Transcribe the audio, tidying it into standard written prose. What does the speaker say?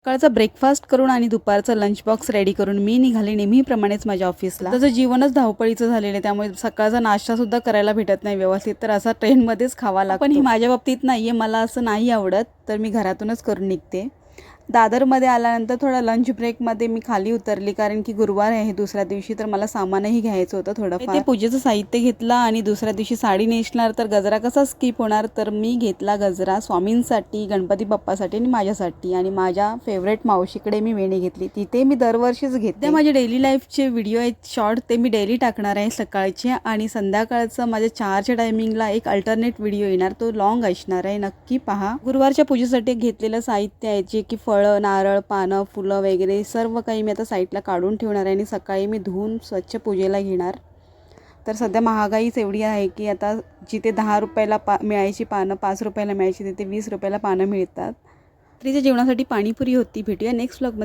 सकाळचा ब्रेकफास्ट करून आणि दुपारचा लंच बॉक्स रेडी करून मी निघाले नेहमीप्रमाणेच माझ्या ऑफिसला। त्याचं जीवनच धावपळीचं झालेलं आहे, त्यामुळे सकाळचा नाश्ता सुद्धा करायला भेटत नाही व्यवस्थित, तर असा ट्रेनमध्येच खावा लागतो। पण ही माझ्या बाबतीत नाहीये, मला असं नाही आवडत, तर मी घरातूनच करून निघते। दादरमध्ये आल्यानंतर थोडा लंच ब्रेकमध्ये मी खाली उतरली, कारण की गुरुवार आहे दुसऱ्या दिवशी, तर मला सामानही घ्यायचं होतं थोडंफार। ते पूजेचं साहित्य घेतलं आणि दुसऱ्या दिवशी साडी नेसणार, तर गजरा कसा स्किप होणार, तर मी घेतला गजरा स्वामींसाठी, गणपती बाप्पासाठी आणि माझ्यासाठी, आणि माझ्या फेवरेट मावशीकडे मी वेणी घेतली, तिथे मी दरवर्षीच घेते। माझे डेली लाईफचे व्हिडिओ आहेत शॉर्ट, ते मी डेली टाकणार आहे सकाळचे, आणि संध्याकाळचं माझ्या 4च्या टायमिंगला एक अल्टरनेट व्हिडिओ येणार, तो लॉंग असणार आहे, नक्की पहा। गुरुवारच्या पूजेसाठी घेतलेलं साहित्य आहे, जे की फळं, नारळ, पानं, फुलं वगैरे सर्व काही मी आता साईडला काढून ठेवणार आहे, आणि सकाळी मी धुवून स्वच्छ पूजेला घेणार। तर सध्या महागाईच एवढी आहे की आता जिथे 10 रुपयाला मिळायची पानं 5 रुपयाला मिळायची, तिथे 20 रुपयाला पानं मिळतात। रात्रीच्या जेवणासाठी पाणीपुरी होती। भेटूया नेक्स्ट व्लॉगमध्ये।